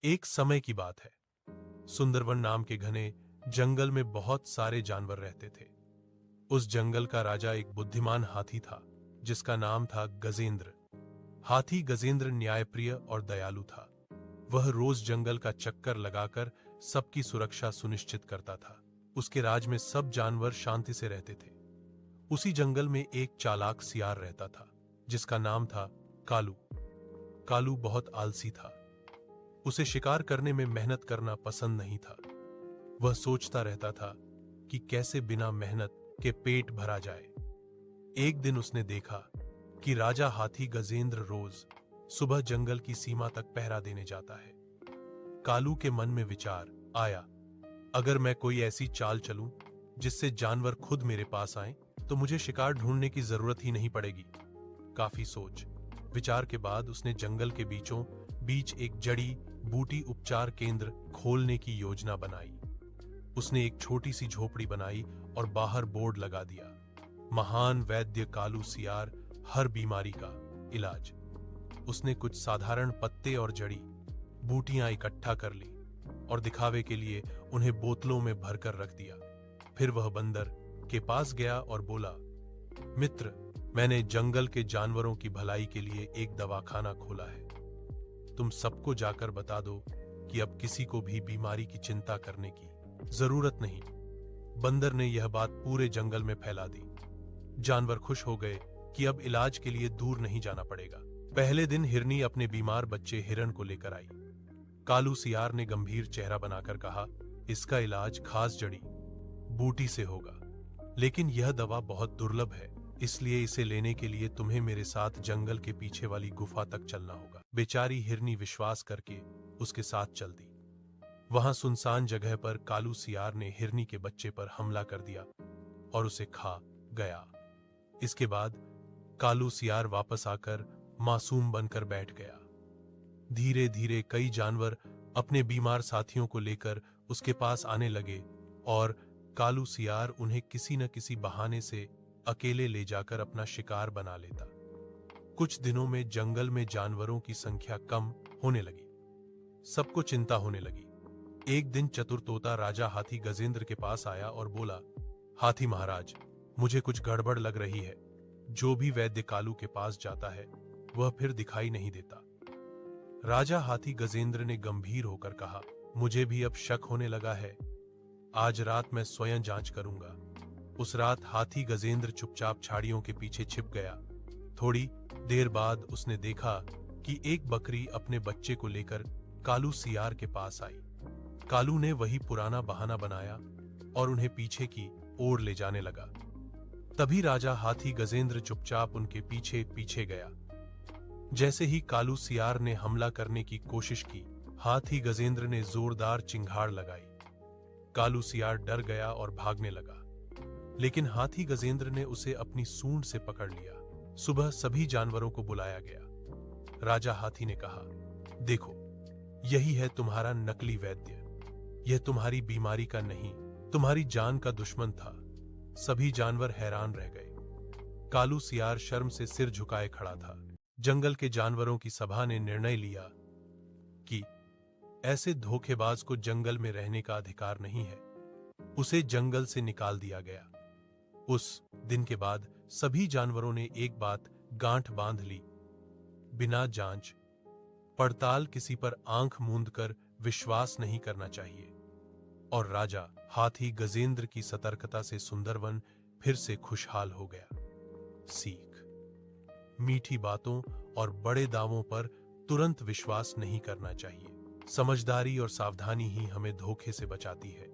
एक समय की बात है। सुंदरवन नाम के घने जंगल में बहुत सारे जानवर रहते थे। उस जंगल का राजा एक बुद्धिमान हाथी था, जिसका नाम था गजेंद्र। हाथी गजेंद्र न्यायप्रिय और दयालु था। वह रोज जंगल का चक्कर लगाकर सबकी सुरक्षा सुनिश्चित करता था। उसके राज में सब जानवर शांति से रहते थे। उसी जंगल में एक चालाक सियार रहता था, जिसका नाम था कालू। कालू बहुत आलसी था। उसे शिकार करने में मेहनत करना पसंद नहीं था। वह सोचता रहता था कि कैसे बिना मेहनत के पेट भरा जाए। एक दिन उसने देखा कि राजा हाथी गजेंद्र रोज सुबह जंगल की सीमा तक पहरा देने जाता है। कालू के मन में विचार आया, अगर मैं कोई ऐसी चाल चलूं जिससे जानवर खुद मेरे पास आए तो मुझे शिकार ढूंढने की जरूरत ही नहीं पड़ेगी। काफी सोच विचार के बाद उसने जंगल के बीचों बीच एक जड़ी बूटी उपचार केंद्र खोलने की योजना बनाई। उसने एक छोटी सी झोपड़ी बनाई और बाहर बोर्ड लगा दिया, महान वैद्य कालू सियार, हर बीमारी का इलाज। उसने कुछ साधारण पत्ते और जड़ी बूटियां इकट्ठा कर ली और दिखावे के लिए उन्हें बोतलों में भरकर रख दिया। फिर वह बंदर के पास गया और बोला, मित्र, मैंने जंगल के जानवरों की भलाई के लिए एक दवाखाना खोला है। तुम सबको जाकर बता दो कि अब किसी को भी बीमारी की चिंता करने की जरूरत नहीं। बंदर ने यह बात पूरे जंगल में फैला दी। जानवर खुश हो गए कि अब इलाज के लिए दूर नहीं जाना पड़ेगा। पहले दिन हिरनी अपने बीमार बच्चे हिरण को लेकर आई। कालू सियार ने गंभीर चेहरा बनाकर कहा, इसका इलाज खास जड़ी बूटी से होगा, लेकिन यह दवा बहुत दुर्लभ है, इसलिए इसे लेने के लिए तुम्हें मेरे साथ जंगल के पीछे वाली गुफा तक चलना होगा। बेचारी हिरनी विश्वास करके उसके साथ चल दी। वहां सुनसान जगह पर कालू सियार ने हिरनी के बच्चे पर हमला कर दिया और उसे खा गया। इसके बाद कालू सियार वापस आकर मासूम बनकर बैठ गया। धीरे धीरे कई जानवर अपने बीमार साथियों को लेकर उसके पास आने लगे और कालू सियार उन्हें किसी न किसी बहाने से अकेले ले जाकर अपना शिकार बना लेता। कुछ दिनों में जंगल में जानवरों की संख्या कम होने लगी। सबको चिंता होने लगी। एक दिन चतुर तोता राजा हाथी गजेंद्र के पास आया और बोला, हाथी महाराज, मुझे कुछ गड़बड़ लग रही है। जो भी वैद्य कालू के पास जाता है वह फिर दिखाई नहीं देता। राजा हाथी गजेंद्र ने गंभीर होकर कहा, मुझे भी अब शक होने लगा है। आज रात मैं स्वयं जांच करूंगा। उस रात हाथी गजेंद्र चुपचाप झाड़ियों के पीछे छिप गया। थोड़ी देर बाद उसने देखा कि एक बकरी अपने बच्चे को लेकर कालू सियार के पास आई। कालू ने वही पुराना बहाना बनाया और उन्हें पीछे की ओर ले जाने लगा। तभी राजा हाथी गजेंद्र चुपचाप उनके पीछे पीछे गया। जैसे ही कालू सियार ने हमला करने की कोशिश की, हाथी गजेंद्र ने जोरदार चिंगाड़ लगाई। कालू सियार डर गया और भागने लगा, लेकिन हाथी गजेंद्र ने उसे अपनी सूंड से पकड़ लिया। सुबह सभी जानवरों को बुलाया गया। राजा हाथी ने कहा, देखो, यही है तुम्हारा नकली वैद्य। यह तुम्हारी बीमारी का नहीं, तुम्हारी जान का दुश्मन था। सभी जानवर हैरान रह गए। कालू सियार शर्म से सिर झुकाए खड़ा था। जंगल के जानवरों की सभा ने निर्णय लिया कि ऐसे धोखेबाज को जंगल में रहने का अधिकार नहीं है। उसे जंगल से निकाल दिया गया। उस दिन के बाद सभी जानवरों ने एक बात गांठ बांध ली, बिना जांच पड़ताल किसी पर आंख मूंदकर विश्वास नहीं करना चाहिए। और राजा हाथी गजेंद्र की सतर्कता से सुंदरवन फिर से खुशहाल हो गया। सीख, मीठी बातों और बड़े दावों पर तुरंत विश्वास नहीं करना चाहिए। समझदारी और सावधानी ही हमें धोखे से बचाती है।